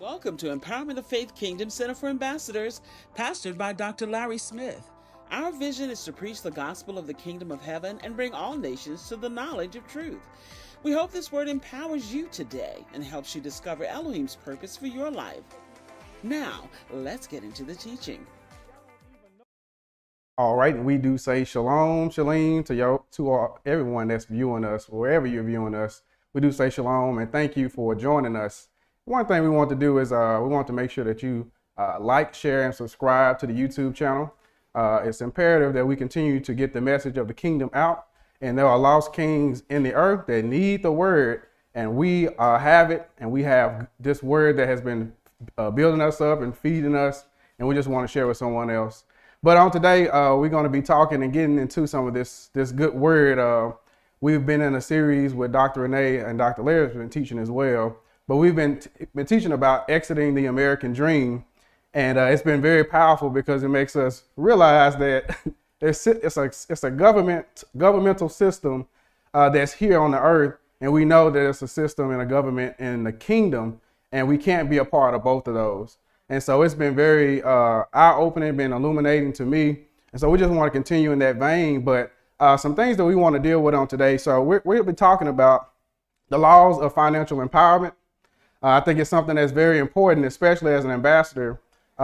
Welcome to Empowerment of Faith Kingdom Center for Ambassadors, pastored by Dr. Larry Smith. Our vision is to preach the gospel of the kingdom of heaven and bring all nations to the knowledge of truth. We hope this word empowers you today and helps you discover Elohim's purpose for your life. Now, let's get into the teaching. All right, and we do say shalom, shalom to everyone that's viewing us, wherever you're viewing us. We do say shalom and thank you for joining us. One thing we want to do is we want to make sure that you like, share, and subscribe to the YouTube channel. It's imperative that we continue to get the message of the kingdom out, and there are lost kings in the earth that need the word, and we have it, and we have this word that has been building us up and feeding us, and we just want to share with someone else. But on today, we're going to be talking and getting into some of this good word. We've been in a series with Dr. Renee, and Dr. Larry's been teaching as well. But we've been teaching about exiting the American dream. And it's been very powerful because it makes us realize that it's a governmental system that's here on the earth. And we know that it's a system and a government in the kingdom. And we can't be a part of both of those. And so it's been very eye-opening, been illuminating to me. And so we just want to continue in that vein. But some things that we want to deal with on today. So we'll be talking about the laws of financial empowerment. I think it's something that's very important, especially as an ambassador.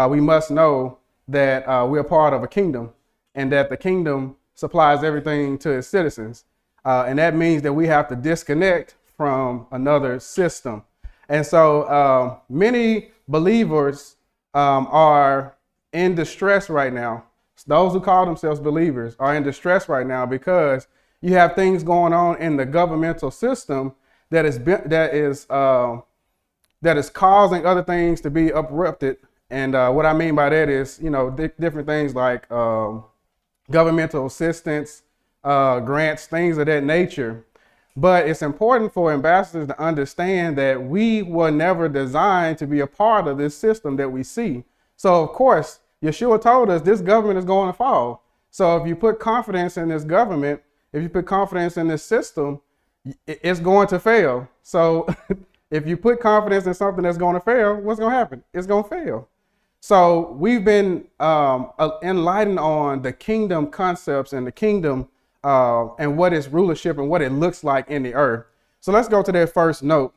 We must know that we're part of a kingdom and that the kingdom supplies everything to its citizens. And that means that we have to disconnect from another system. And so many believers are in distress right now. Those who call themselves believers are in distress right now because you have things going on in the governmental system that is causing other things to be uprooted. And what I mean by that is, different things like governmental assistance, grants, things of that nature. But it's important for ambassadors to understand that we were never designed to be a part of this system that we see. So, of course, Yeshua told us this government is going to fall. So if you put confidence in this government, if you put confidence in this system, it's going to fail. So if you put confidence in something that's going to fail, what's going to happen? It's going to fail. So we've been enlightened on the kingdom concepts and the kingdom and what is rulership and what it looks like in the earth. So let's go to that first note.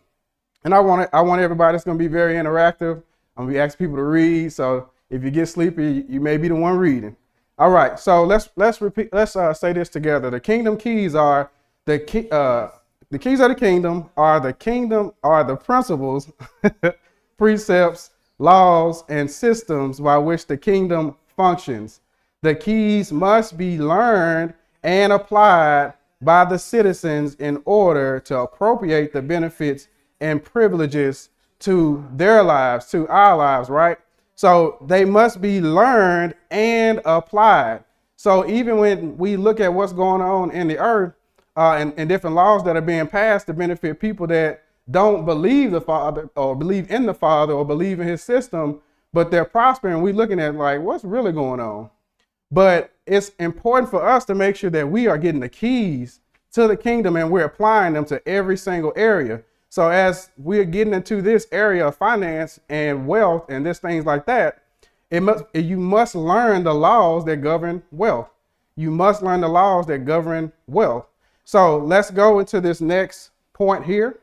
And I want everybody that's going to be very interactive. I'm going to be asking people to read. So if you get sleepy, you may be the one reading. All right. So let's repeat. Let's say this together. The kingdom keys are the keys of the kingdom are the principles, precepts, laws, and systems by which the kingdom functions. The keys must be learned and applied by the citizens in order to appropriate the benefits and privileges to their lives, to our lives, right? So they must be learned and applied. So even when we look at what's going on in the earth and different laws that are being passed to benefit people that don't believe the Father or believe in the Father or believe in his system, but they're prospering, we're looking at like, what's really going on? But it's important for us to make sure that we are getting the keys to the kingdom and we're applying them to every single area. So as we're getting into this area of finance and wealth and this things like that, you must learn the laws that govern wealth. You must learn the laws that govern wealth. So let's go into this next point here.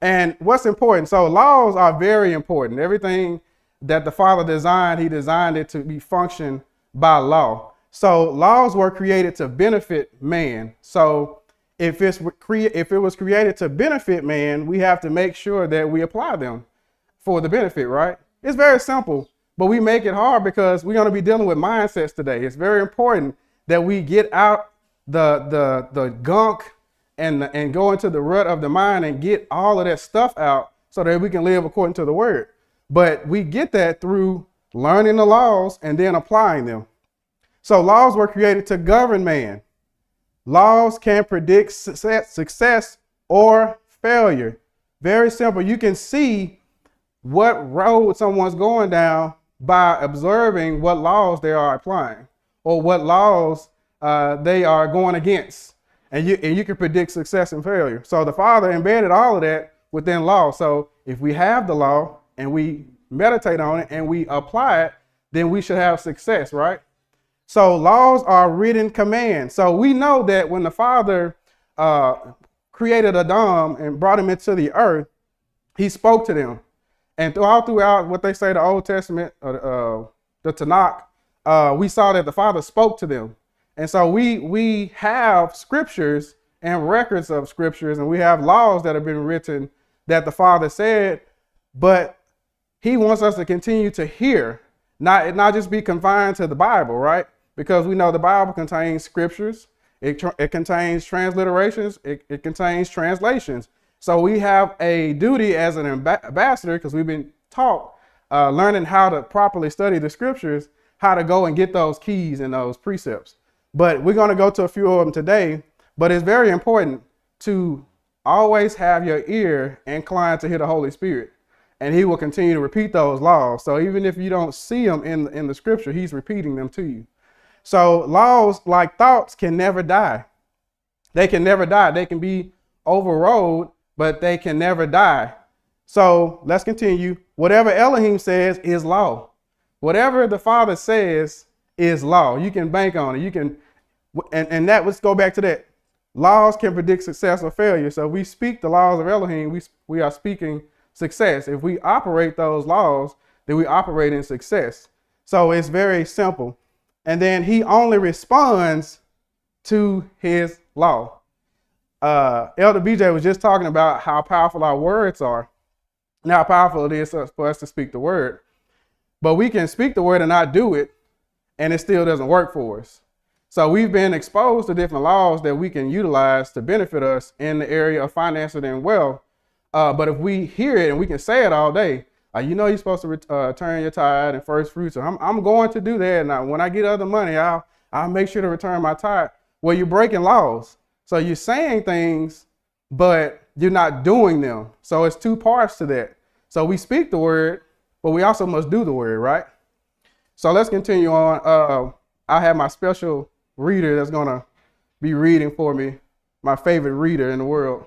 And what's important? So laws are very important. Everything that the Father designed, he designed it to be functioned by law. So laws were created to benefit man. So if it was created to benefit man, we have to make sure that we apply them for the benefit, right? It's very simple, but we make it hard because we're going to be dealing with mindsets today. It's very important that we get out the gunk and go into the rut of the mind and get all of that stuff out so that we can live according to the word. But we get that through learning the laws and then applying them. So laws were created to govern man. Laws can predict success or failure. Very simple. You can see what road someone's going down by observing what laws they are applying or what laws they are going against. And you can predict success and failure. So the Father embedded all of that within law. So if we have the law and we meditate on it and we apply it, then we should have success, right? So laws are written commands. So we know that when the Father created Adam and brought him into the earth, he spoke to them. And throughout what they say, the Old Testament, the Tanakh, we saw that the Father spoke to them. And so we have scriptures and records of scriptures, and we have laws that have been written that the Father said, but he wants us to continue to hear, not just be confined to the Bible, right? Because we know the Bible contains scriptures, it contains transliterations, it contains translations. So we have a duty as an ambassador, because we've been taught, learning how to properly study the scriptures, how to go and get those keys and those precepts. But we're going to go to a few of them today. But it's very important to always have your ear inclined to hear the Holy Spirit, and he will continue to repeat those laws. So even if you don't see them in the scripture, he's repeating them to you. So laws, like thoughts, can never die. They can never die. They can be overrode, but they can never die. So let's continue. Whatever Elohim says is law. Whatever the Father says is law. You can bank on it. You can, and that, let's go back to that. Laws can predict success or failure. So if we speak the laws of Elohim, we are speaking success. If we operate those laws, then we operate in success. So it's very simple. And then he only responds to his law. Elder BJ was just talking about how powerful our words are and how powerful it is for us to speak the word. But we can speak the word and not do it, and it still doesn't work for us. So we've been exposed to different laws that we can utilize to benefit us in the area of finances and wealth. But if we hear it and we can say it all day, you're supposed to return your tithe and first fruits. So I'm going to do that. Now, when I get other money, I'll make sure to return my tithe. Well, you're breaking laws. So you're saying things, but you're not doing them. So it's two parts to that. So we speak the word, but we also must do the word, right? So let's continue on. I have my special reader that's going to be reading for me, my favorite reader in the world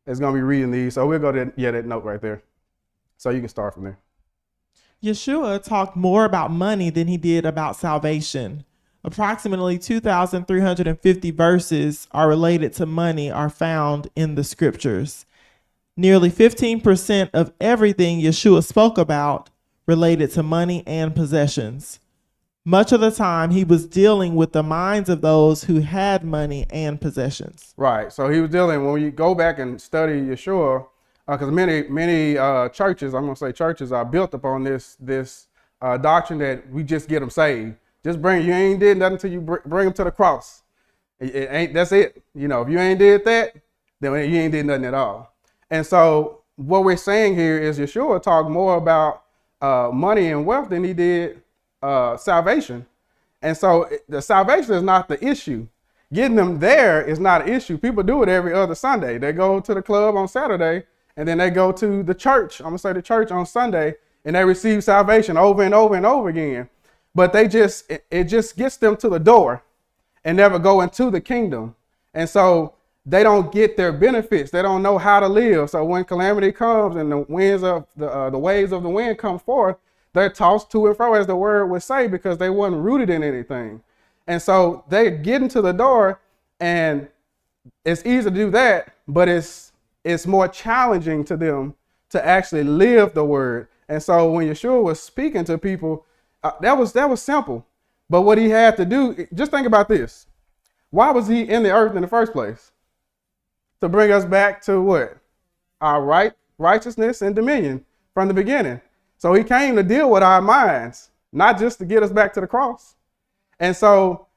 is going to be reading these. So we'll go to that note right there. So you can start from there. Yeshua talked more about money than he did about salvation. Approximately 2,350 verses are related to money are found in the scriptures. Nearly 15% of everything Yeshua spoke about related to money and possessions. Much of the time, he was dealing with the minds of those who had money and possessions. Right. So he was dealing, when you go back and study Yeshua, because many churches, I'm going to say churches, are built upon this doctrine that we just get them saved. Just you ain't did nothing until you bring them to the cross. It ain't, that's it. If you ain't did that, then you ain't did nothing at all. And so what we're saying here is Yeshua talked more about money and wealth than he did salvation. And so the salvation is not the issue. Getting them there is not an issue. People do it every other Sunday. They go to the club on Saturday, and then they go to the church. I'm gonna say the church on Sunday, and they receive salvation over and over and over again. But it just gets them to the door and never go into the kingdom. And so they don't get their benefits. They don't know how to live. So when calamity comes and the waves of the wind come forth, they're tossed to and fro, as the word would say, because they weren't rooted in anything. And so they get into the door, and it's easy to do that, but it's more challenging to them to actually live the word. And so when Yeshua was speaking to people, that was simple. But what he had to do, just think about this. Why was he in the earth in the first place? To bring us back to what? Our righteousness and dominion from the beginning. So he came to deal with our minds, not just to get us back to the cross. And so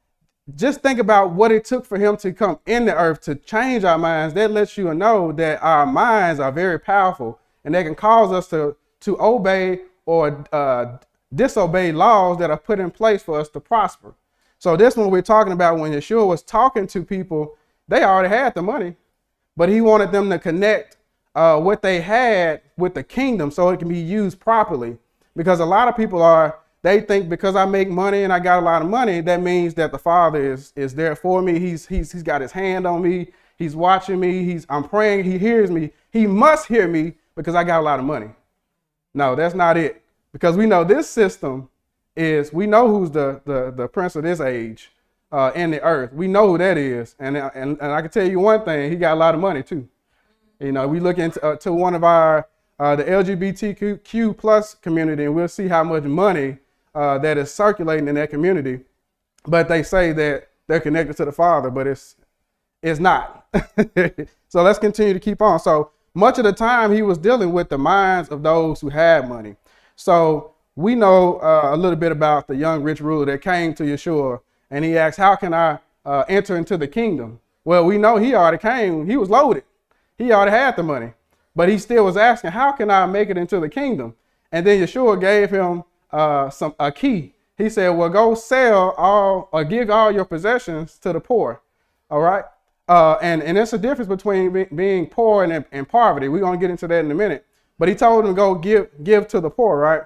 just think about what it took for him to come in the earth to change our minds. That lets you know that our minds are very powerful, and they can cause us to obey or disobey laws that are put in place for us to prosper. So this one we're talking about, when Yeshua was talking to people, they already had the money, but he wanted them to connect what they had with the kingdom so it can be used properly. Because a lot of people they think because I make money and I got a lot of money, that means that the Father is there for me. He's got his hand on me. He's watching me. I'm praying. He hears me. He must hear me because I got a lot of money. No, that's not it. Because we know this system we know who's the prince of this age in the earth. We know who that is. And I can tell you one thing, he got a lot of money too. You know, we look into to one of our, the LGBTQ plus community, and we'll see how much money that is circulating in that community. But they say that they're connected to the Father, but it's not. So let's continue to keep on. So much of the time he was dealing with the minds of those who had money. So we know a little bit about the young rich ruler that came to Yeshua, and he asked, how can I enter into the kingdom? Well, we know he already came. He was loaded. He already had the money, but he still was asking, how can I make it into the kingdom? And then Yeshua gave him a key. He said, well, go sell all or give all your possessions to the poor. All right. And there's a difference between being poor and poverty. We're going to get into that in a minute. But he told him to go give to the poor, right?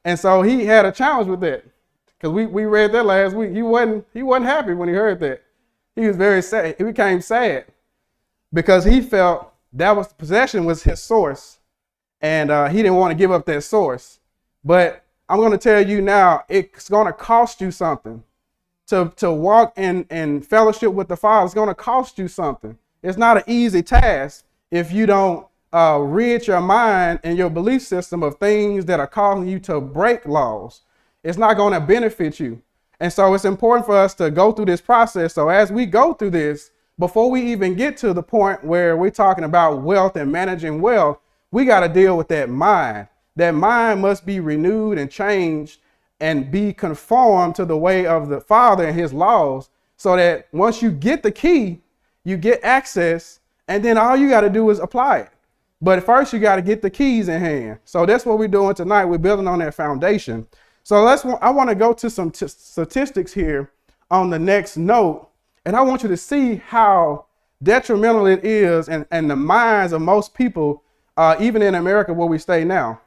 And so he had a challenge with that, because we read that last week. He wasn't happy when he heard that. He was very sad. He became sad because he felt that was possession was his source, and he didn't want to give up that source. But I'm going to tell you now, it's going to cost you something to walk in fellowship with the Father. It's going to cost you something. It's not an easy task if you don't rid your mind and your belief system of things that are causing you to break laws. It's not going to benefit you. And so it's important for us to go through this process. So as we go through this, before we even get to the point where we're talking about wealth and managing wealth, we got to deal with that mind. That mind must be renewed and changed and be conformed to the way of the Father and his laws, so that once you get the key, you get access, and then all you got to do is apply it. But first, you got to get the keys in hand. So that's what we're doing tonight. We're building on that foundation. So I want to go to some statistics here on the next note. And I want you to see how detrimental it is in the minds of most people, even in America where we stay now.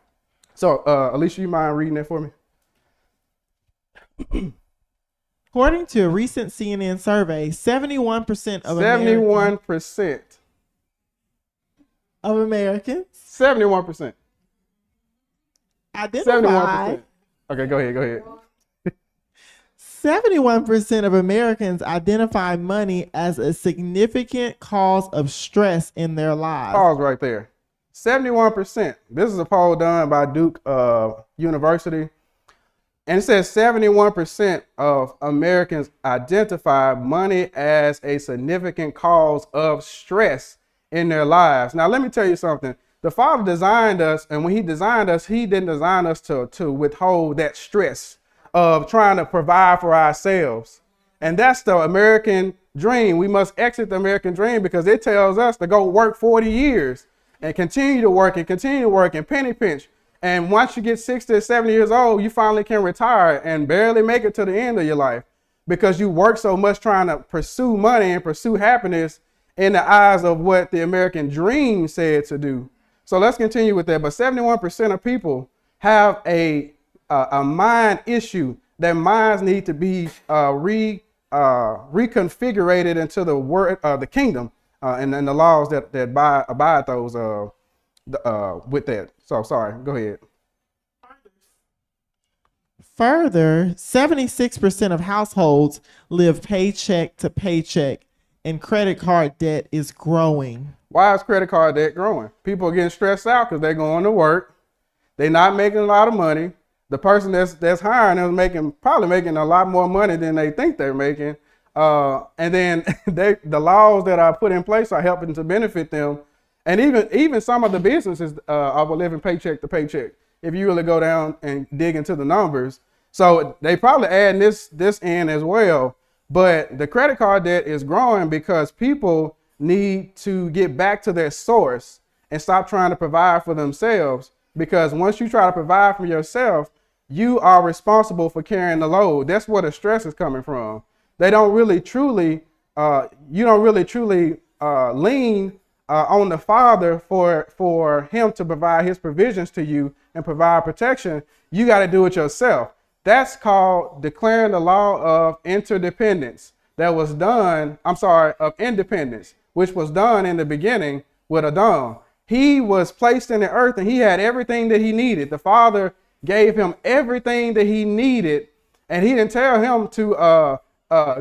So Alicia, you mind reading that for me? According to a recent CNN survey, 71% of 71% of Americans 71%. identify 71%. Okay, go ahead. 71% of Americans identify money as a significant cause of stress in their lives. Pause right there. 71%. This is a poll done by Duke University. And it says 71% of Americans identify money as a significant cause of stress in their lives. Now, let me tell you something. The Father designed us, and when he designed us, he didn't design us to withhold that stress of trying to provide for ourselves. And that's the American dream. We must exit the American dream because it tells us to go work 40 years and continue to work and penny pinch. And once you get 60 or 70 years old, you finally can retire and barely make it to the end of your life because you work so much trying to pursue money and pursue happiness in the eyes of what the American dream said to do. So let's continue with that. But 71% of people have a mind issue. Their minds need to be reconfigured into the word, the kingdom, and the laws that abide those with that. So sorry, go ahead. Further, 76% of households live paycheck to paycheck, and credit card debt is growing. Why is credit card debt growing? People are getting stressed out because they're going to work. They're not making a lot of money. The person that's hiring is probably making a lot more money than they think they're making. And then the laws that are put in place are helping to benefit them. And even some of the businesses are living paycheck to paycheck, if you really go down and dig into the numbers. So they probably add this in as well. But the credit card debt is growing because people need to get back to their source and stop trying to provide for themselves. Because once you try to provide for yourself, you are responsible for carrying the load. That's where the stress is coming from. You don't really truly lean on the Father for him to provide his provisions to you and provide protection. You got to do it yourself. That's called declaring the law of interdependence of independence, which was done in the beginning with Adam. he was placed in the earth and he had everything that he needed. The Father gave him everything that he needed, and he didn't tell him to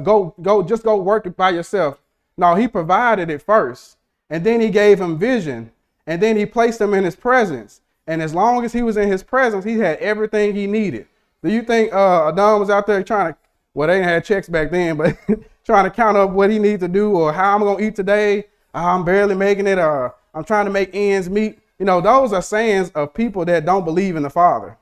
go work it by yourself. No, he provided it first, and then he gave him vision, and then he placed him in his presence. And as long as he was in his presence, he had everything he needed. Do you think Adam was out there trying to, well, they didn't have checks back then, but trying to count up what he needs to do or how I'm going to eat today? I'm barely making it, or I'm trying to make ends meet. You know, those are sayings of people that don't believe in the Father.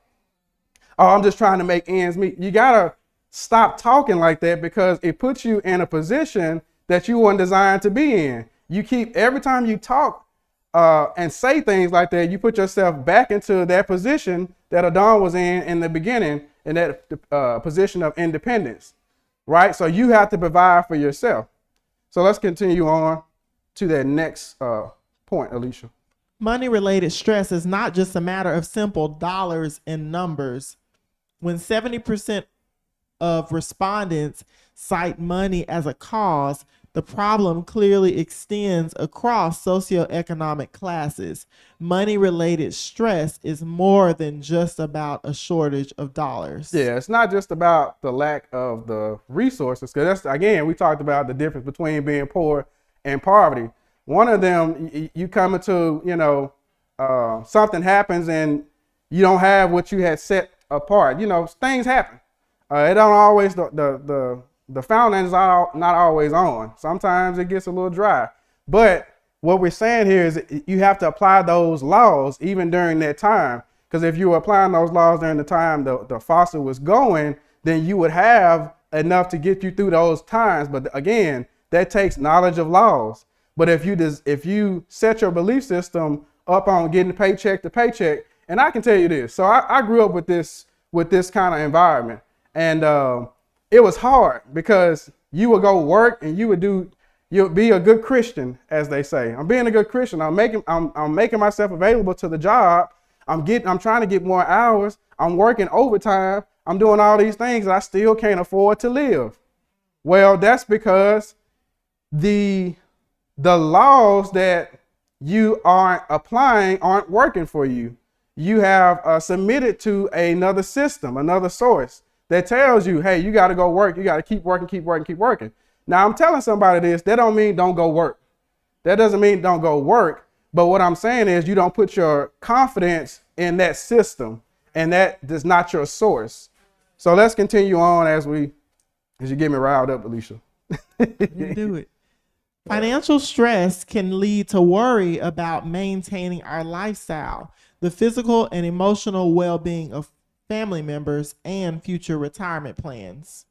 Oh, I'm just trying to make ends meet. You got to stop talking like that, because it puts you in a position that you weren't designed to be in. You keep, every time you talk and say things like that, you put yourself back into that position that Adam was in the beginning, in that position of independence, right? So you have to provide for yourself. So let's continue on to that next point, Alicia. Money-related stress is not just a matter of simple dollars and numbers. When 70% of respondents cite money as a cause, the problem clearly extends across socioeconomic classes. Money-related stress is more than just about a shortage of dollars. Yeah, it's not just about the lack of the resources, because that's, again, we talked about the difference between being poor and poverty. One of them, you come into, you know, something happens and you don't have what you had set apart. You know, things happen. It don't always, the fountain is not always on. Sometimes it gets a little dry. But what we're saying here is you have to apply those laws even during that time. Because if you were applying those laws during the time the faucet was going, then you would have enough to get you through those times. But again, that takes knowledge of laws. But if you set your belief system up on getting paycheck to paycheck, and I can tell you this, so I grew up with this kind of environment, and it was hard because you would go work and you'll be a good Christian, as they say. I'm being a good Christian. I'm making myself available to the job. I'm trying to get more hours. I'm working overtime. I'm doing all these things, and I still can't afford to live. Well, that's because the laws that you aren't applying aren't working for you. You have submitted to another system, another source that tells you, hey, you got to go work. You got to keep working, keep working, keep working. Now, I'm telling somebody this. That don't mean don't go work. That doesn't mean don't go work. But what I'm saying is you don't put your confidence in that system, and that is not your source. So let's continue on as you get me riled up, Alicia. You do it. Financial stress can lead to worry about maintaining our lifestyle, the physical and emotional well-being of family members, and future retirement plans.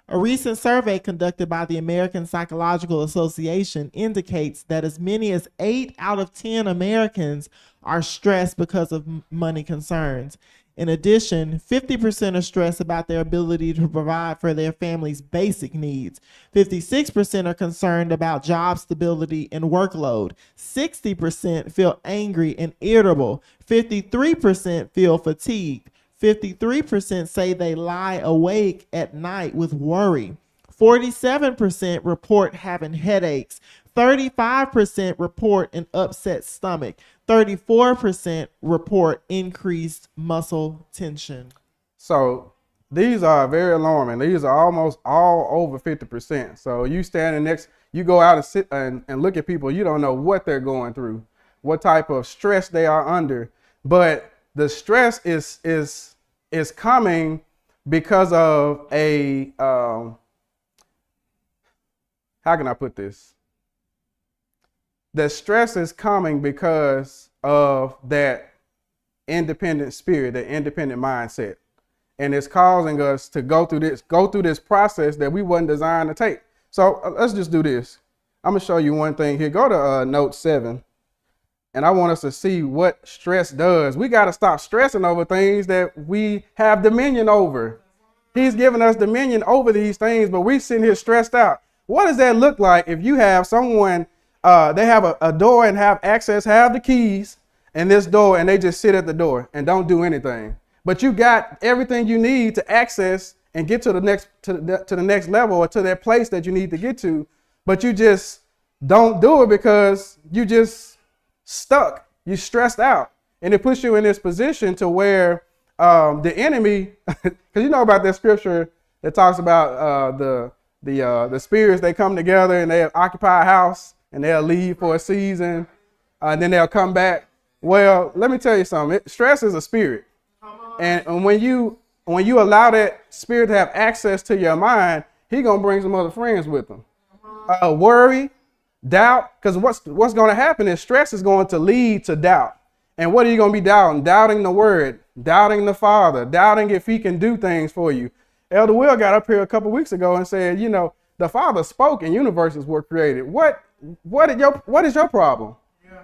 A recent survey conducted by the American Psychological Association indicates that as many as 8 out of 10 Americans are stressed because of money concerns. In addition, 50% are stressed about their ability to provide for their family's basic needs. 56% are concerned about job stability and workload. 60% feel angry and irritable. 53% feel fatigued. 53% say they lie awake at night with worry. 47% report having headaches. 35% report an upset stomach. 34% report increased muscle tension. So these are very alarming. These are almost all over 50%. So you standing next, you go out and sit and look at people, you don't know what they're going through, what type of stress they are under. But the stress is coming because of a, how can I put this? The stress is coming because of that independent spirit, that independent mindset. And it's causing us to go through this process that we wasn't designed to take. So let's just do this. I'm gonna show you one thing here. Go to note 7. And I want us to see what stress does. We got to stop stressing over things that we have dominion over. He's given us dominion over these things, but we sitting here stressed out. What does that look like if you have someone, they have a door and have access, have the keys in this door, and they just sit at the door and don't do anything? But you got everything you need to access and get to the next level, or to that place that you need to get to, but you just don't do it because you just stuck. You're stressed out. And it puts you in this position to where the enemy, because you know about that scripture that talks about the spirits, they come together and they occupy a house and they'll leave for a season and then they'll come back. Well, let me tell you something. Stress is a spirit. And when you allow that spirit to have access to your mind, he's going to bring some other friends with him. Worry, doubt, because what's going to happen is stress is going to lead to doubt. And what are you going to be doubting? Doubting the word, doubting the Father, doubting if he can do things for you. Elder Will got up here a couple weeks ago and said, you know, the Father spoke and universes were created. What is your problem? Yeah.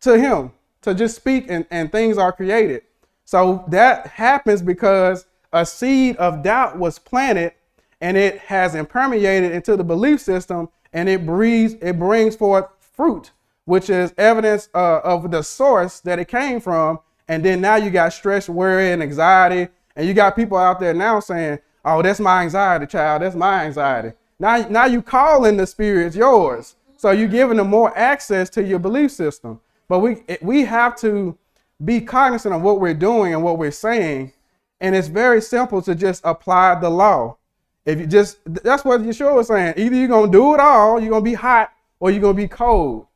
To him, to just speak and things are created. So that happens because a seed of doubt was planted and it has impermeated into the belief system and it brings forth fruit, which is evidence of the source that it came from. And then now you got stress, worry, and anxiety. And you got people out there now saying, oh, that's my anxiety, child. That's my anxiety. Now you calling the spirits yours. So you're giving them more access to your belief system. But we have to be cognizant of what we're doing and what we're saying. And it's very simple to just apply the law. That's what Yeshua was saying. Either you're going to do it all, you're going to be hot, or you're going to be cold.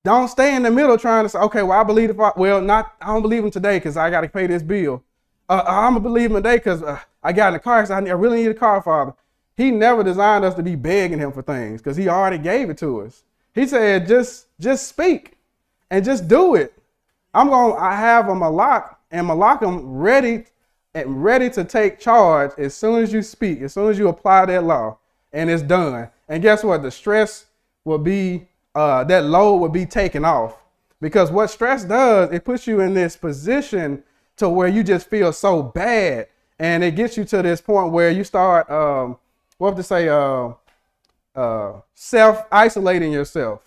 Don't stay in the middle trying to say, okay, well, I believe I don't believe him today because I got to pay this bill. I'm going to believe him today because I got in the car because I really need a car, Father. He never designed us to be begging him for things because he already gave it to us. He said, just speak and just do it. I have a Malak and Malachim ready to take charge as soon as you speak, as soon as you apply that law, and it's done. And guess what? The stress will be, that load will be taken off. Because what stress does, it puts you in this position to where you just feel so bad. And it gets you to this point where you start, self-isolating yourself.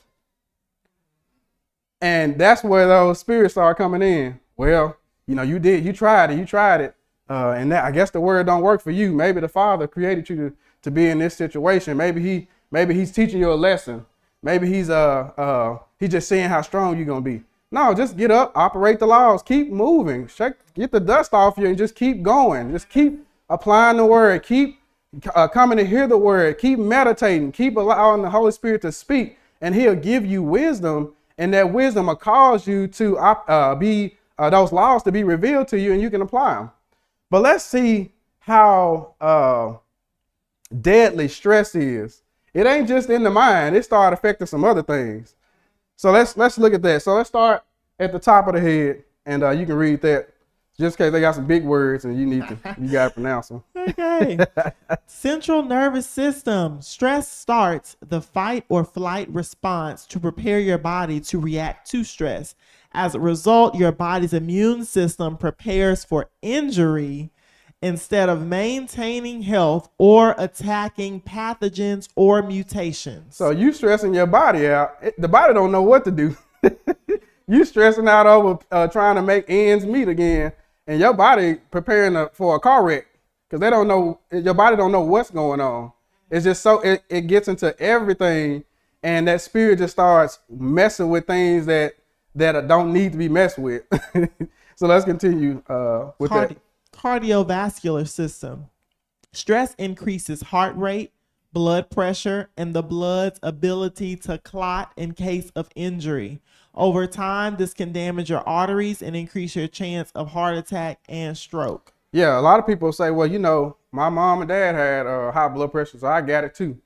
And that's where those spirits start coming in. Well, you know, you tried it. And that, I guess the word don't work for you. Maybe the Father created you to be in this situation. Maybe he's teaching you a lesson. Maybe he's just seeing how strong you're gonna be. No, just get up, operate the laws, keep moving, get the dust off you, and just keep going. Just keep applying the word, keep coming to hear the word, keep meditating, keep allowing the Holy Spirit to speak, and He'll give you wisdom, and that wisdom will cause you to be those laws to be revealed to you, and you can apply them. But let's see how deadly stress is. It ain't just in the mind. It started affecting some other things. So let's look at that. So let's start at the top of the head, and you can read that just in case they got some big words and you got to pronounce them. Okay. Central nervous system. Stress starts the fight or flight response to prepare your body to react to stress. As a result, your body's immune system prepares for injury instead of maintaining health or attacking pathogens or mutations. So you stressing your body out. The body don't know what to do. You stressing out over trying to make ends meet again, and your body preparing for a car wreck because they don't know. Your body don't know what's going on. It's just so it gets into everything, and that spirit just starts messing with things that don't need to be messed with. So let's continue with that. Cardiovascular system. Stress increases heart rate, blood pressure, and the blood's ability to clot in case of injury. Over time, this can damage your arteries and increase your chance of heart attack and stroke. Yeah, a lot of people say, well, you know, my mom and dad had high blood pressure, so I got it too.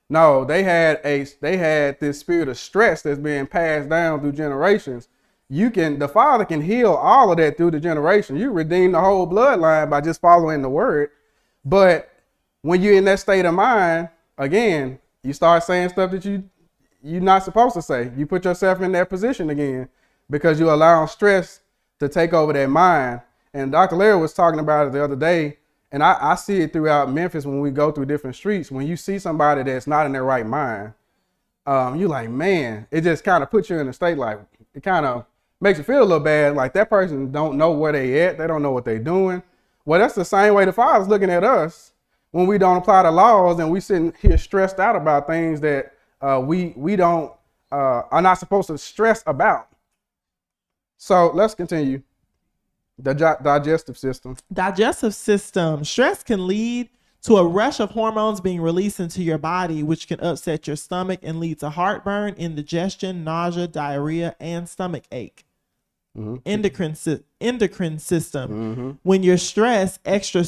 No, they had this spirit of stress that's being passed down through generations. The Father can heal all of that through the generation. You redeem the whole bloodline by just following the word. But when you're in that state of mind, again, you start saying stuff that you're not supposed to say. You put yourself in that position again because you allow stress to take over that mind. And Dr. Larry was talking about it the other day, and I see it throughout Memphis when we go through different streets. When you see somebody that's not in their right mind, you're like, man, it just kind of puts you in a state like, it kind of makes you feel a little bad, like that person don't know where they at. They don't know what they're doing. Well, that's the same way the Father's looking at us when we don't apply the laws and we sitting here stressed out about things that we don't are not supposed to stress about. So let's continue. The digestive system. Digestive system. Stress can lead to a rush of hormones being released into your body, which can upset your stomach and lead to heartburn, indigestion, nausea, diarrhea, and stomach ache. Endocrine system. When you're stressed, extra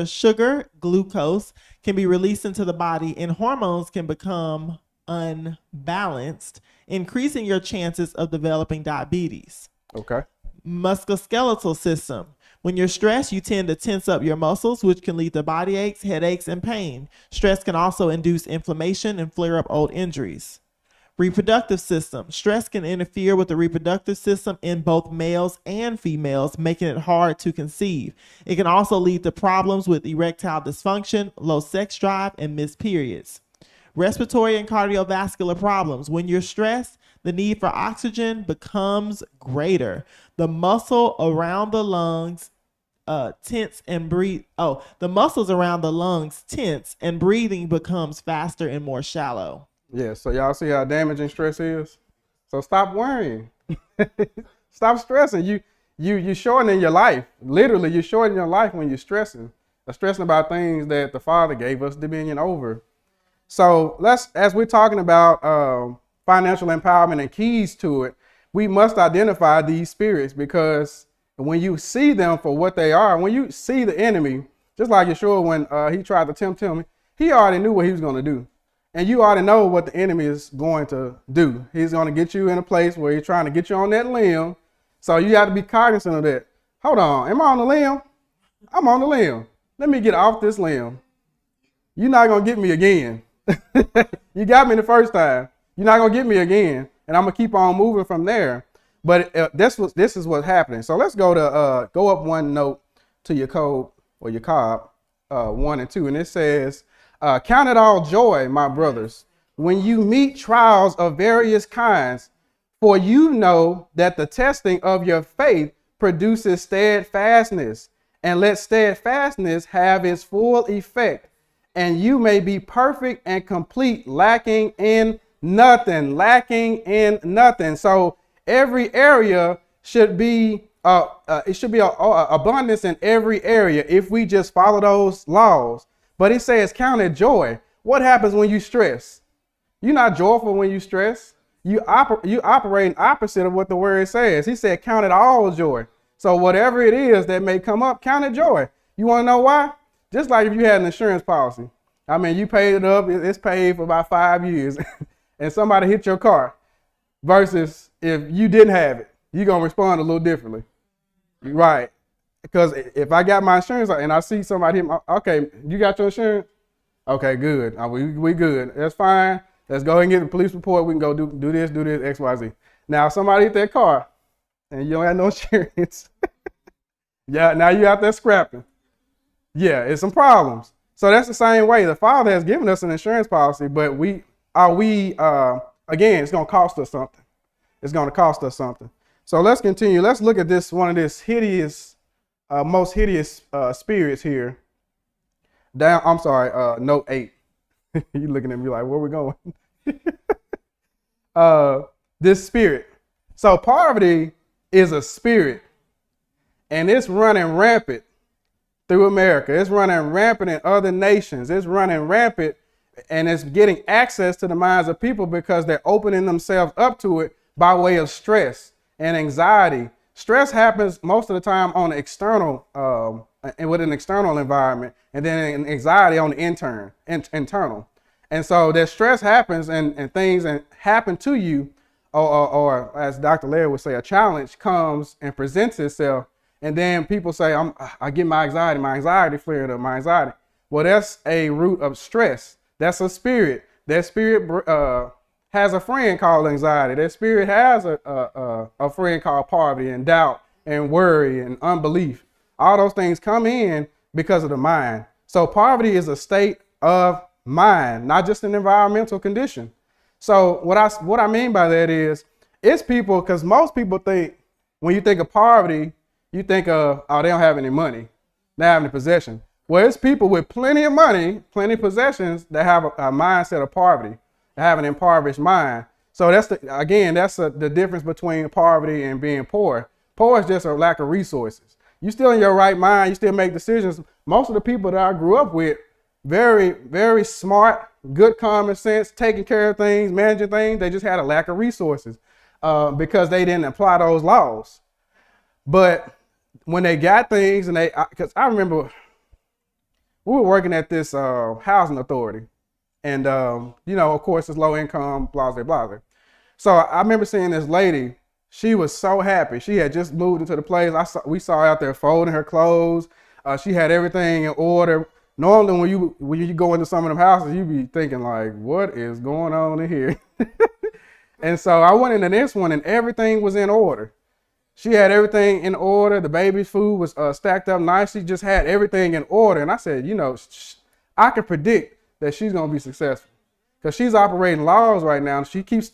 sugar, glucose, can be released into the body, and hormones can become unbalanced, increasing your chances of developing diabetes. Okay. Musculoskeletal system. When you're stressed, you tend to tense up your muscles, which can lead to body aches, headaches, and pain. Stress can also induce inflammation and flare up old injuries. Reproductive system. Stress can interfere with the reproductive system in both males and females, making it hard to conceive. It can also lead to problems with erectile dysfunction, low sex drive, and missed periods. Respiratory and cardiovascular problems. When you're stressed, the need for oxygen becomes greater. The muscle around the lungs tense and breathe. The muscles around the lungs tense and breathing becomes faster and more shallow. Yeah, so y'all see how damaging stress is? So stop worrying. Stop stressing. You shortening your life. Literally, you're shortening your life when you're stressing. Stressing about things that the Father gave us dominion over. So as we're talking about financial empowerment and keys to it, we must identify these spirits, because when you see them for what they are, when you see the enemy, just like Yeshua when he tried to tempt him, he already knew what he was going to do. And you already know what the enemy is going to do. He's going to get you in a place where he's trying to get you on that limb. So you have to be cognizant of that. Hold on, am I on the limb? I'm on the limb. Let me get off this limb. You're not going to get me again. You got me the first time. You're not going to get me again. And I'm going to keep on moving from there. But this is what's happening. So let's go up one note to your code or your cob, 1 and 2. And it says, count it all joy, my brothers, when you meet trials of various kinds, for you know that the testing of your faith produces steadfastness, and let steadfastness have its full effect, and you may be perfect and complete, lacking in nothing. So every area should be it should be abundance in every area if we just follow those laws. But it says count it joy. What happens when you stress? You're not joyful when you stress. You operate opposite of what the word says. He said count it all joy. So whatever it is that may come up, count it joy. You want to know why? Just like if you had an insurance policy. I mean, you paid it up, it's paid for about 5 years, and somebody hit your car, versus if you didn't have it, you're going to respond a little differently. Right. Because if I got my insurance and I see somebody hit okay, you got your insurance? Okay, good. We good. That's fine. Let's go ahead and get the police report. We can go do this, X, Y, Z. Now, if somebody hit that car and you don't have no insurance, yeah, now you out there scrapping. Yeah, it's some problems. So that's the same way. The Father has given us an insurance policy, but again, it's going to cost us something. It's going to cost us something. So let's continue. Let's look at this, one of this most hideous spirits here. Note 8. You looking at me like, where we going? This spirit. So poverty is a spirit, and it's running rampant through America. It's running rampant in other nations. It's running rampant, and it's getting access to the minds of people because they're opening themselves up to it by way of stress and anxiety. Stress happens most of the time on the external, and with an external environment, and then anxiety on the internal. And so that stress happens and things happen to you, or as Dr. Larry would say, a challenge comes and presents itself. And then people say, I get my anxiety flared up, my anxiety. Well, that's a root of stress. That's a spirit. That spirit has a friend called anxiety. That spirit has a friend called poverty and doubt and worry and unbelief. All those things come in because of the mind. So poverty is a state of mind, not just an environmental condition. So what I mean by that is, it's people, because most people think, when you think of poverty, you think of, they don't have any money, they don't have any possession. Well, it's people with plenty of money, plenty of possessions that have a mindset of poverty, that have an impoverished mind. So that's the difference between poverty and being poor. Poor is just a lack of resources. You still in your right mind, you still make decisions. Most of the people that I grew up with, very, very smart, good common sense, taking care of things, managing things. They just had a lack of resources because they didn't apply those laws. But when they got things, and because I remember we were working at this housing authority, and of course it's low income, blah blah blah. So I remember seeing this lady. She was so happy. She had just moved into the place. We saw her out there folding her clothes. She had everything in order. Normally, when you go into some of them houses, you be thinking like, "What is going on in here?" And so I went into this one, and everything was in order. She had everything in order. The baby's food was stacked up nicely. Just had everything in order. And I said, I can predict that she's gonna be successful because she's operating laws right now. She keeps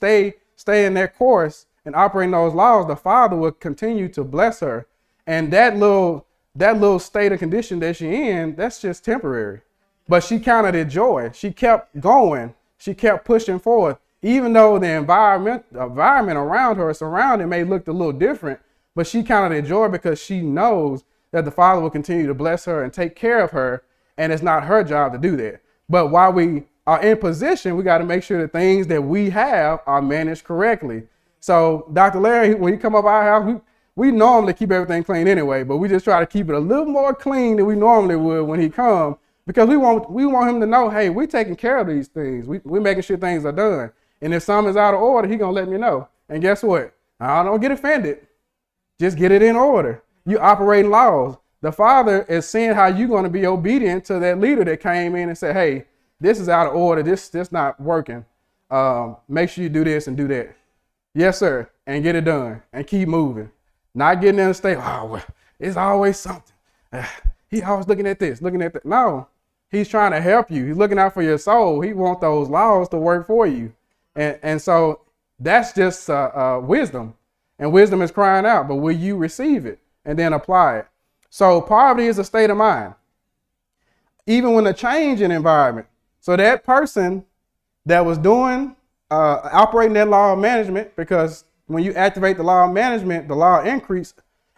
staying that course and operating those laws. The Father will continue to bless her, and that little state of condition that she's in, that's just temporary. But she counted it joy. She kept going. She kept pushing forward. Even though the environment around her, surrounding may look a little different, but she counted it joy because she knows that the Father will continue to bless her and take care of her, and it's not her job to do that. But while we are in position, we got to make sure the things that we have are managed correctly. So Dr. Larry, when he come up our house, we normally keep everything clean anyway, but we just try to keep it a little more clean than we normally would when he come, because we want him to know, hey, we're taking care of these things. We're making sure things are done. And if something is out of order, he gonna let me know. And guess what? I don't get offended. Just get it in order. You operating laws. The Father is seeing how you're going to be obedient to that leader that came in and said, hey, this is out of order. This not working. Make sure you do this and do that. Yes, sir. And get it done and keep moving. Not getting in a state, oh, well, it's always something. He always looking at this, looking at that. No, he's trying to help you. He's looking out for your soul. He wants those laws to work for you. And so that's just wisdom. And wisdom is crying out, but will you receive it and then apply it? So poverty is a state of mind. Even when a change in environment. So that person that was doing, operating that law of management, because when you activate the law of management, the law of increase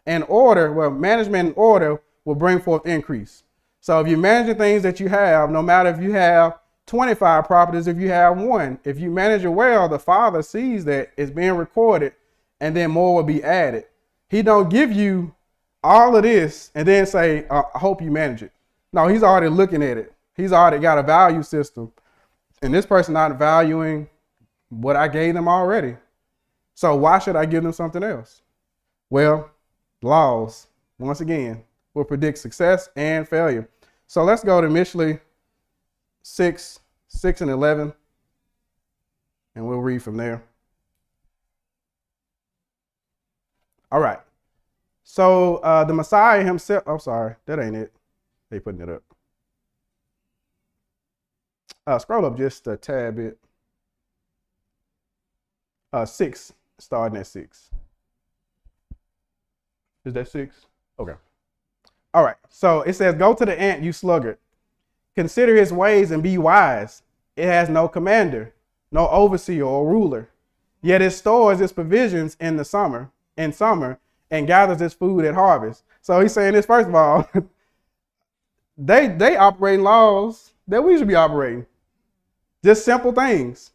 and order, well, management and order will bring forth increase. So if you're managing things that you have, no matter if you have 25 properties, if you have one, if you manage it well, the Father sees that it's being recorded, and then more will be added. He don't give you all of this and then say, I hope you manage it. No, he's already looking at it. He's already got a value system. And this person not valuing what I gave them already. So why should I give them something else? Well, laws, once again, will predict success and failure. So let's go to Mishlei 6 and 11, and we'll read from there. All right. So the Messiah himself, I'm sorry, that ain't it. They putting it up. Scroll up just a tad bit. 6, starting at 6. Is that 6? Okay. All right. So it says, go to the ant, you sluggard. Consider his ways and be wise. It has no commander, no overseer or ruler. Yet it stores its provisions in summer, and gathers its food at harvest. So he's saying this, first of all, they operate laws that we should be operating. Just simple things.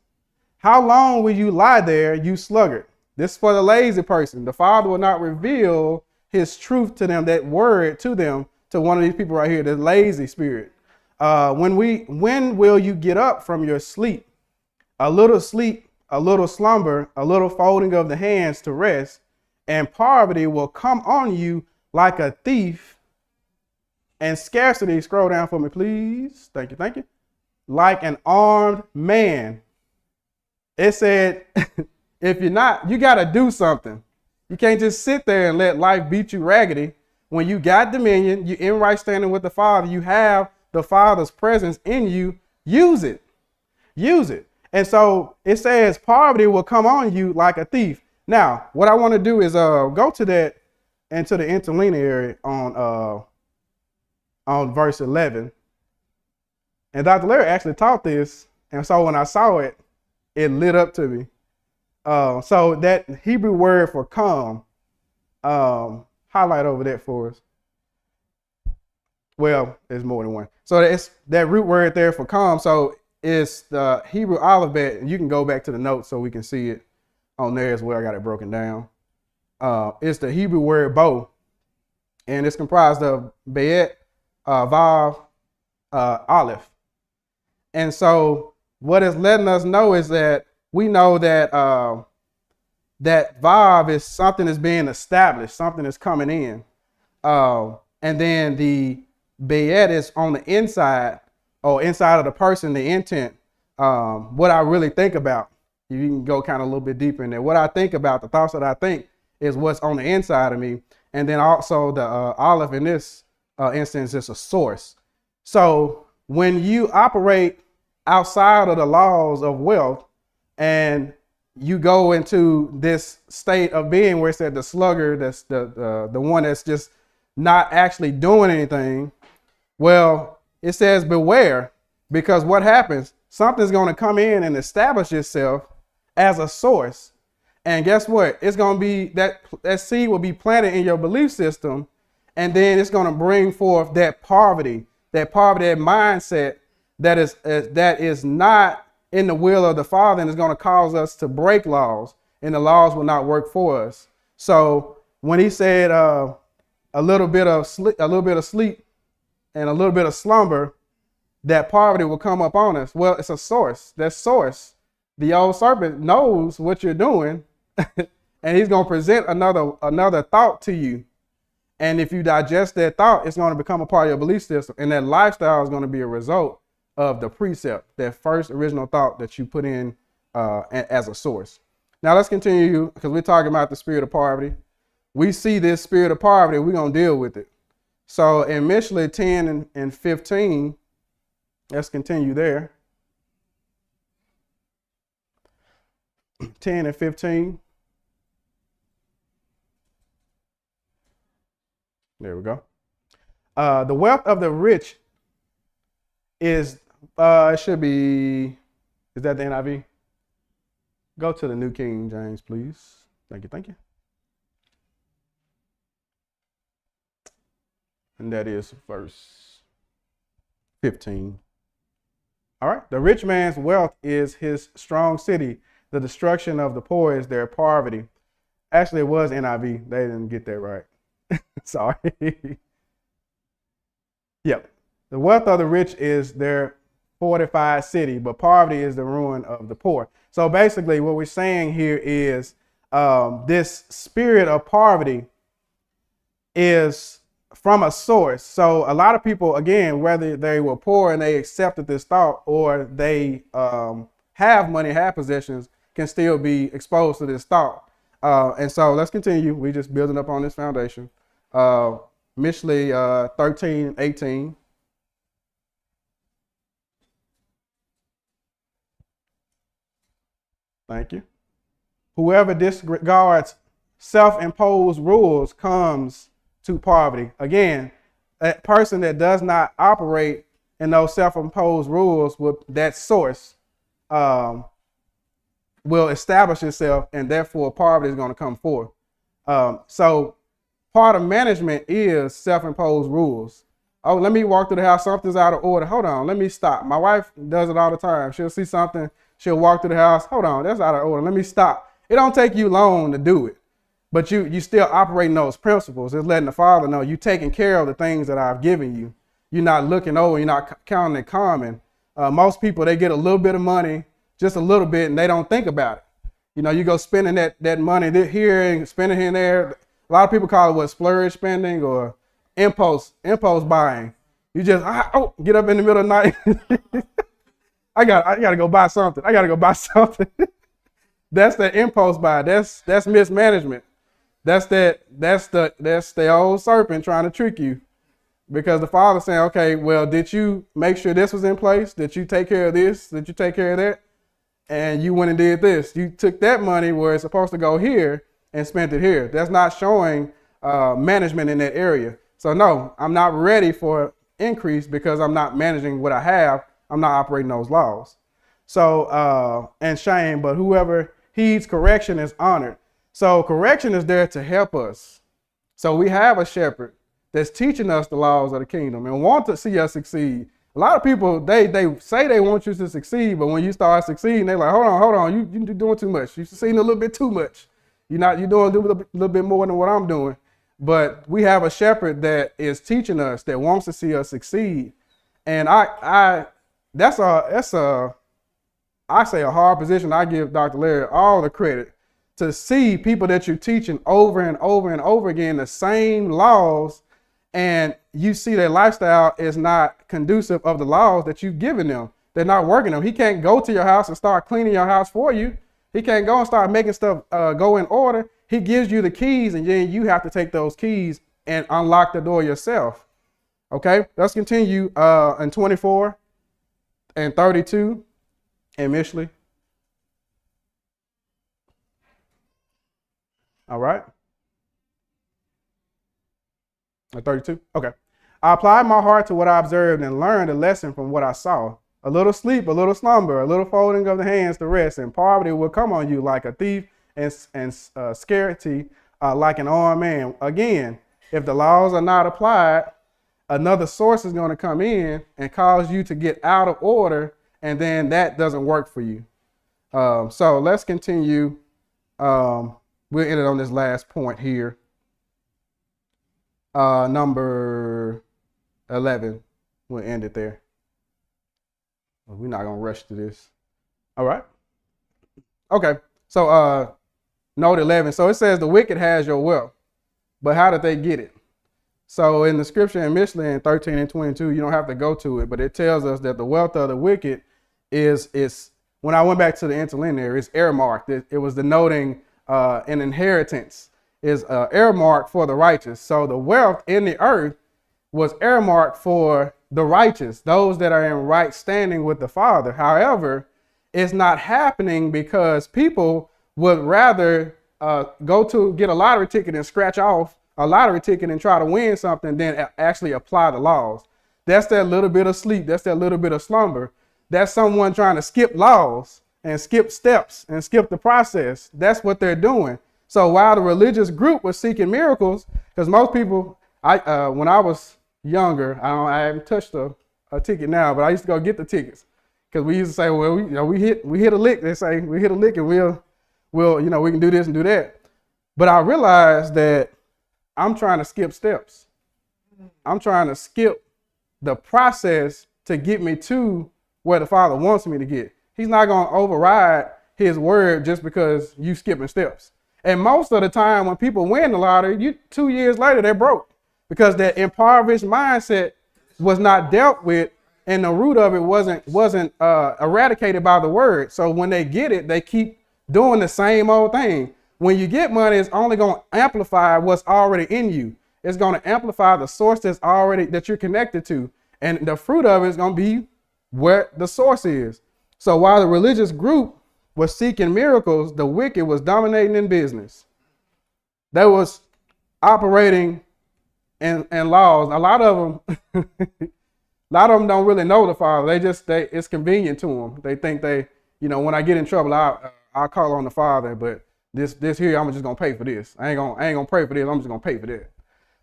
How long will you lie there, you sluggard? This is for the lazy person. The Father will not reveal his truth to them, that word to them, to one of these people right here, the lazy spirit. When will you get up from your sleep? A little slumber, a little folding of the hands to rest, and poverty will come on you like a thief, and scarcity, scroll down for me, please. Thank you. Like an armed man. It said, if you're not, you got to do something. You can't just sit there and let life beat you raggedy. When you got dominion, you're in right standing with the Father, you have the Father's presence in you, use it. Use it. And so it says poverty will come on you like a thief. Now, what I want to do is go to that into the interlinear on verse 11. And Dr. Larry actually taught this. And so when I saw it, it lit up to me. So that Hebrew word for come, highlight over that for us. Well, there's more than one. So it's that root word there for come. So it's the Hebrew alphabet. You can go back to the notes so we can see it on there as well. I got it broken down. It's the Hebrew word bo, and it's comprised of bet, vav, aleph. And so what it's letting us know is that we know that that vav is something that's being established, something that's coming in. And then the bet is on the inside or inside of the person, the intent. What I really think about, you can go kind of a little bit deeper in there. What I think about, the thoughts that I think is what's on the inside of me. And then also the aleph in this instance is a source. So when you operate outside of the laws of wealth and you go into this state of being where it's at the sluggard, that's the one that's just not actually doing anything. Well, it says beware, because what happens? Something's going to come in and establish itself as a source. And guess what? It's going to be that seed will be planted in your belief system. And then it's going to bring forth that poverty, that mindset that is not in the will of the Father, and is going to cause us to break laws, and the laws will not work for us. So when he said a little bit of sleep and a little bit of slumber, that poverty will come up on us. Well, it's a source. That source, the old serpent knows what you're doing, and he's going to present another thought to you. And if you digest that thought, it's going to become a part of your belief system, and that lifestyle is going to be a result of the precept, that first original thought that you put in as a source. Now let's continue, because we're talking about the spirit of poverty. We see this spirit of poverty, we're going to deal with it. So in Mishle 10 and 15, let's continue there. 10 and 15. There we go. The wealth of the rich is, it should be, is that the NIV? Go to the New King James, please. Thank you. And that is verse 15. All right. The rich man's wealth is his strong city. The destruction of the poor is their poverty. Actually, it was NIV. They didn't get that right. Sorry. Yep. The wealth of the rich is their fortified city, but poverty is the ruin of the poor. So basically what we're saying here is this spirit of poverty is from a source. So a lot of people, again, whether they were poor and they accepted this thought, or they have money, have possessions, can still be exposed to this thought. And so let's continue. We're just building up on this foundation. Mishle 13, 18. Thank you. Whoever disregards self-imposed rules comes to poverty. Again, that person that does not operate in those self-imposed rules, with that source, will establish itself, and therefore poverty is going to come forth. So part of management is self-imposed rules. Oh, let me walk through the house, something's out of order. Hold on, let me stop. My wife does it all the time. She'll see something, she'll walk through the house. Hold on, that's out of order. Let me stop. It don't take you long to do it, but you still operating those principles. It's letting the Father know you taking care of the things that I've given you. You're not looking over, you're not counting and common. Most people, they get a little bit of money, just a little bit, and they don't think about it. You know, you go spending that money here and spending here and there. A lot of people call it what, splurge spending or impulse buying. You just get up in the middle of the night. I gotta go buy something. That's the impulse buy. That's mismanagement. That's the old serpent trying to trick you, because the Father's saying, okay, well, did you make sure this was in place? Did you take care of this? Did you take care of that? And you went and did this. You took that money where it's supposed to go here and spent it here. That's not showing management in that area. So no, I'm not ready for increase because I'm not managing what I have. I'm not operating those laws. So, and shame, but whoever heeds correction is honored. So correction is there to help us. So we have a shepherd that's teaching us the laws of the kingdom and want to see us succeed. A lot of people, they say they want you to succeed, but when you start succeeding, they're like, hold on, you're doing too much. You're succeeding a little bit too much. You're doing a little bit more than what I'm doing. But we have a shepherd that is teaching us, that wants to see us succeed. And I say a hard position. I give Dr. Larry all the credit to see people that you're teaching over and over and over again the same laws, and you see their lifestyle is not conducive of the laws that you've given them. They're not working them. He can't go to your house and start cleaning your house for you. He can't go and start making stuff go in order. He gives you the keys, and then you have to take those keys and unlock the door yourself. Okay, let's continue in 24 and 32 and Mishley. All right. 32. Okay. I applied my heart to what I observed and learned a lesson from what I saw. A little sleep, a little slumber, a little folding of the hands to rest, and poverty will come on you like a thief, and scarcity like an armed man. Again, if the laws are not applied, another source is going to come in and cause you to get out of order, and then that doesn't work for you. So let's continue. We'll end it on this last point here. Number 11. We'll end it there. We're not going to rush to this. All right. Okay. So note 11. So it says the wicked has your wealth, but how did they get it? So in the scripture in Mishley in 13 and 22, you don't have to go to it, but it tells us that the wealth of the wicked is when I went back to the interlinear, it's earmarked. It was denoting an inheritance, is earmarked for the righteous. So the wealth in the earth was earmarked for the righteous, those that are in right standing with the Father. However, it's not happening because people would rather go to get a lottery ticket and scratch off a lottery ticket and try to win something than actually apply the laws. That's that little bit of sleep. That's that little bit of slumber. That's someone trying to skip laws and skip steps and skip the process. That's what they're doing. So while the religious group was seeking miracles, because most people, when I was younger, I haven't touched a ticket now, but I used to go get the tickets because we used to say, well, we hit a lick. They say we hit a lick and we'll we can do this and do that. But I realized that I'm trying to skip steps. I'm trying to skip the process to get me to where the Father wants me to get. He's not going to override his word just because you skipping steps. And most of the time when people win the lottery, 2 years later, they're broke because that impoverished mindset was not dealt with and the root of it wasn't eradicated by the word. So when they get it, they keep doing the same old thing. When you get money, it's only going to amplify what's already in you. It's going to amplify the source that you're connected to. And the fruit of it is going to be where the source is. So while the religious group was seeking miracles, the wicked was dominating in business. They was operating in laws. A lot of them don't really know the Father. It's convenient to them. They think when I get in trouble, I'll call on the Father, but this here, I'm just gonna pay for this. I ain't gonna pray for this. I'm just gonna pay for that.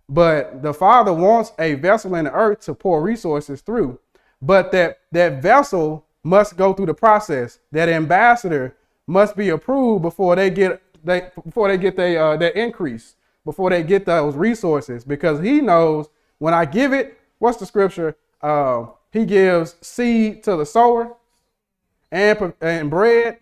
But the Father wants a vessel in the earth to pour resources through, but that vessel must go through the process. That ambassador must be approved before they get their increase, before they get those resources, because he knows when I give it, what's the scripture? He gives seed to the sower and bread,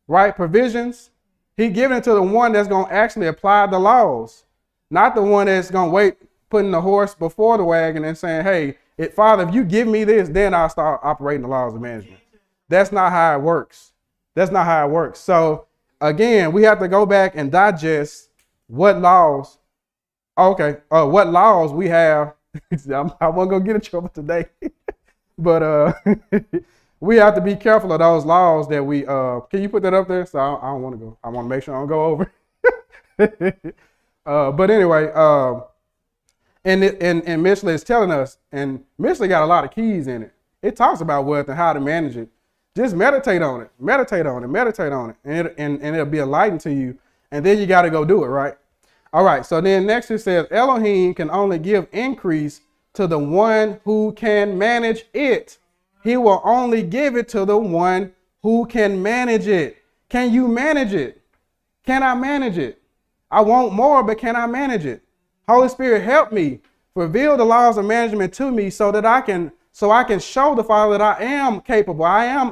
right? Provisions. He giving it to the one that's going to actually apply the laws, not the one that's going to wait, putting the horse before the wagon and saying, hey, Father, if you give me this, then I'll start operating the laws of management. That's not how it works. That's not how it works. So again, we have to go back and digest what laws we have. I wasn't going to get in trouble today, but we have to be careful of those laws that we, can you put that up there? So I don't want to go. I want to make sure I don't go over. But anyway, and Mishley is telling us, and Mishley got a lot of keys in it. It talks about wealth and how to manage it. Just meditate on it, meditate on it, meditate on it, and it'll be enlightened to you. And then you got to go do it, right? All right. So then next it says Elohim can only give increase to the one who can manage it. He will only give it to the one who can manage it. Can you manage it? Can I manage it? I want more, but can I manage it? Holy Spirit, help me. Reveal the laws of management to me so that I can show the Father that I am capable. I am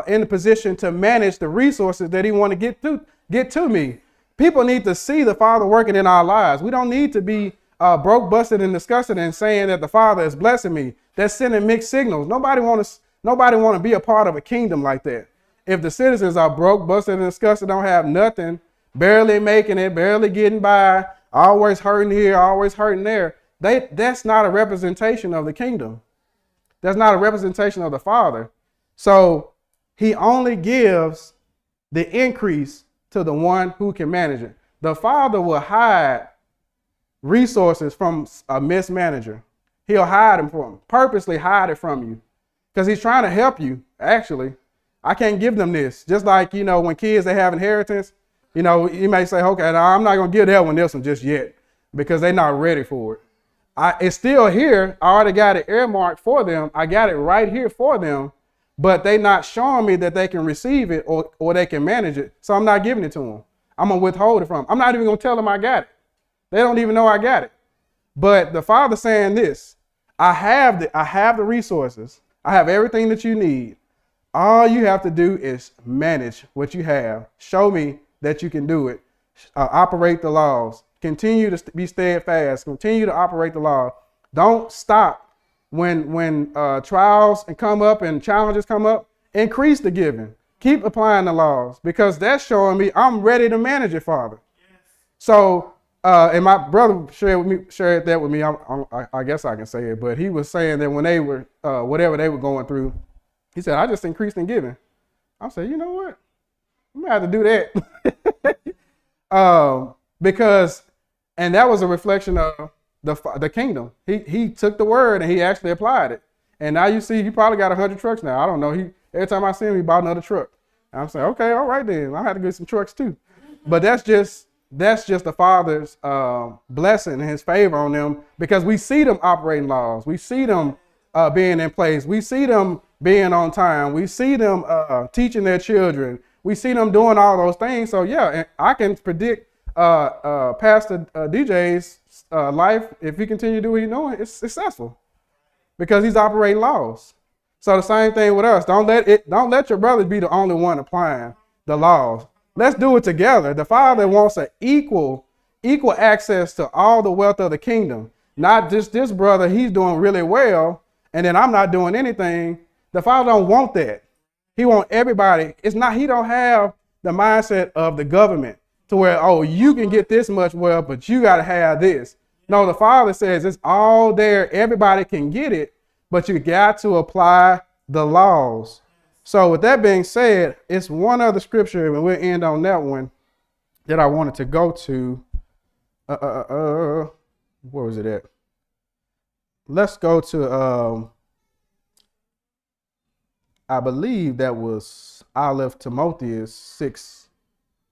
in the position to manage the resources that He want to get to me. People need to see the Father working in our lives. We don't need to be broke, busted, and disgusted and saying that the Father is blessing me. That's sending mixed signals. Nobody want to be a part of a kingdom like that. If the citizens are broke, busted, and disgusted, don't have nothing, barely making it, barely getting by, always hurting here, always hurting there, that's not a representation of the kingdom. That's not a representation of the Father. So He only gives the increase to the one who can manage it. The Father will hide resources from a mismanager. He'll hide them from him, purposely hide it from you, because He's trying to help you. Actually, I can't give them this. Just like, when kids, they have inheritance, you may say, okay, now I'm not going to give that one this one just yet because they're not ready for it. It's still here. I already got it earmarked for them. I got it right here for them, but they not showing me that they can receive it or they can manage it. So I'm not giving it to them. I'm going to withhold it from them. I'm not even going to tell them I got it. They don't even know I got it. But the Father saying this, I have the resources. I have everything that you need. All you have to do is manage what you have. Show me that you can do it. Operate the laws. Continue to be steadfast. Continue to operate the law. Don't stop when trials come up and challenges come up. Increase the giving. Keep applying the laws, because that's showing me I'm ready to manage it, Father. Yes. So, and my brother shared that with me. I guess I can say it, but he was saying that when they were whatever they were going through, he said, I just increased in giving. I said, you know what? I'm gonna have to do that. Because, and that was a reflection of the kingdom. He took the word and he actually applied it. And now you see, he probably got 100 trucks now. I don't know. Every time I see him, he bought another truck. And I'm saying, okay, all right then. I have to get some trucks too. But that's just the Father's blessing and His favor on them, because we see them operating laws. We see them being in place. We see them being on time. We see them teaching their children. We see them doing all those things. So yeah, and I can predict Pastor DJ's life, if he continue to do what he's doing, it's successful, because he's operating laws. So the same thing with us. Don't let your brothers be the only one applying the laws. Let's do it together. The Father wants an equal access to all the wealth of the kingdom. Not just this brother, he's doing really well, and then I'm not doing anything. The Father don't want that. He wants everybody. He don't have the mindset of the government to where, oh, you can get this much wealth, but you got to have this. No, the Father says it's all there. Everybody can get it, but you got to apply the laws. So with that being said, it's one other scripture, and we'll end on that one, that I wanted to go to. Where was it at? Let's go to, I believe that was Aleph Timotheus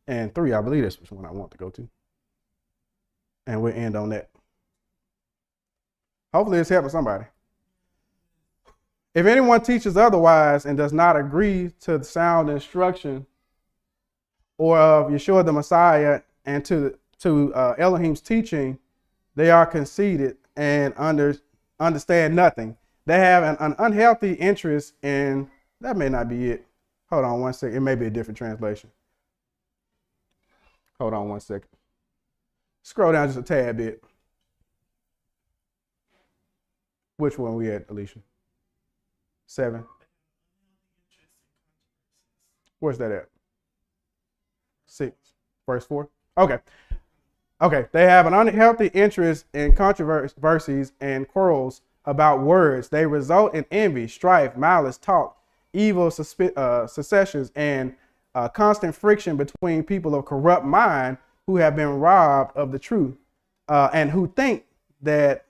6:3. I believe that's which one I want to go to. And we'll end on that. Hopefully it's helping somebody. If anyone teaches otherwise and does not agree to the sound instruction or of Yeshua the Messiah and to Elohim's teaching, they are conceited and understand nothing. They have an unhealthy interest in, that may not be it. Hold on one second. It may be a different translation. Hold on one second. Scroll down just a tad bit. Which one we at, Alicia? 7. Where's that at? 6, verse 4. Okay. They have an unhealthy interest in controversies and quarrels about words. They result in envy, strife, malice, talk, evil successions, and constant friction between people of corrupt mind who have been robbed of the truth and who think that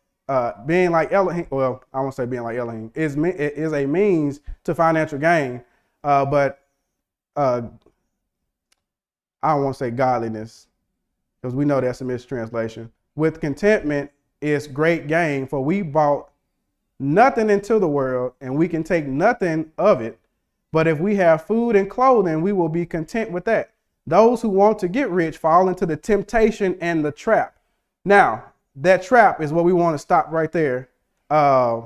being like Elohim, well, I won't say being like Elohim, is a means to financial gain, but I don't want to say godliness, because we know that's a mistranslation. With contentment is great gain, for we brought nothing into the world, and we can take nothing of it. But if we have food and clothing, we will be content with that. Those who want to get rich fall into the temptation and the trap. Now, that trap is what we want to stop right there. I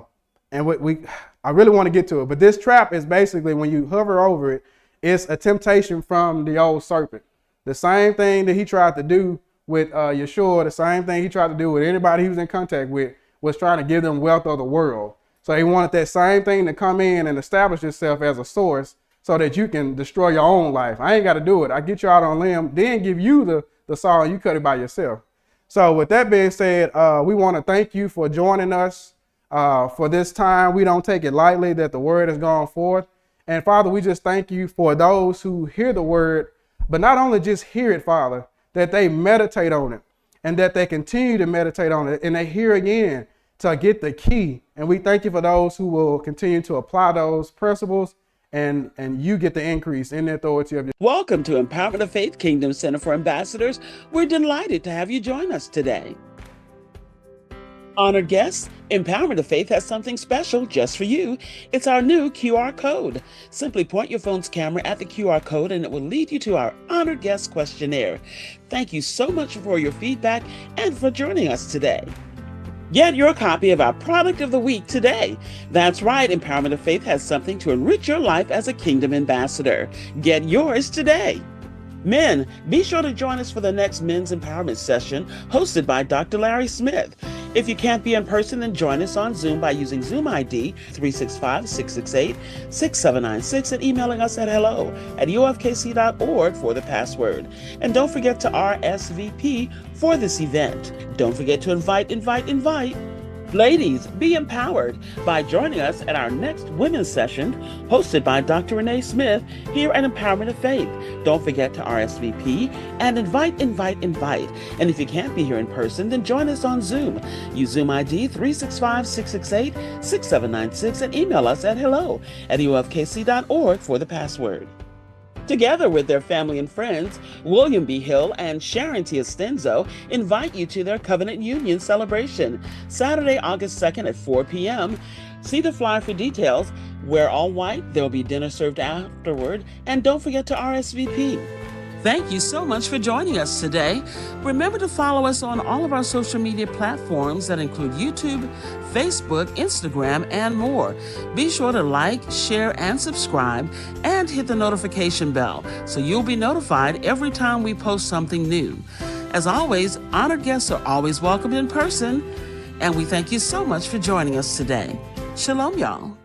really want to get to it, but this trap is basically when you hover over it, it's a temptation from the old serpent. The same thing that he tried to do with Yeshua, the same thing he tried to do with anybody he was in contact with, was trying to give them wealth of the world. So he wanted that same thing to come in and establish itself as a source so that you can destroy your own life. I ain't got to do it. I get you out on a limb, then give you the saw and you cut it by yourself. So with that being said, we want to thank you for joining us for this time. We don't take it lightly that the word has gone forth. And Father, we just thank you for those who hear the word, but not only just hear it, Father, that they meditate on it and that they continue to meditate on it and they hear again to get the key. And we thank you for those who will continue to apply those principles, and you get the increase in the authority of your. Welcome to Empowerment of Faith Kingdom Center for Ambassadors. We're delighted to have you join us today. Honored guests, Empowerment of Faith has something special just for you. It's our new QR code. Simply point your phone's camera at the QR code and it will lead you to our Honored Guest questionnaire. Thank you so much for your feedback and for joining us today. Get your copy of our Product of the Week today. That's right, Empowerment of Faith has something to enrich your life as a Kingdom Ambassador. Get yours today. Men, be sure to join us for the next Men's Empowerment Session hosted by Dr. Larry Smith. If you can't be in person, then join us on Zoom by using Zoom ID 365-668-6796 and emailing us at hello@ufkc.org for the password. And don't forget to RSVP for this event. Don't forget to invite. Ladies, be empowered by joining us at our next women's session hosted by Dr. Renee Smith here at Empowerment of Faith. Don't forget to RSVP and invite. And if you can't be here in person, then join us on Zoom. Use Zoom ID 365-668-6796 and email us at hello@ufkc.org for the password. Together with their family and friends, William B. Hill and Sharon T. Estenzo invite you to their Covenant Union celebration, Saturday, August 2nd at 4 p.m. See the flyer for details. Wear all white. There will be dinner served afterward. And don't forget to RSVP. Thank you so much for joining us today. Remember to follow us on all of our social media platforms that include YouTube, Facebook, Instagram, and more. Be sure to like, share, and subscribe, and hit the notification bell so you'll be notified every time we post something new. As always, honored guests are always welcome in person, and we thank you so much for joining us today. Shalom, y'all.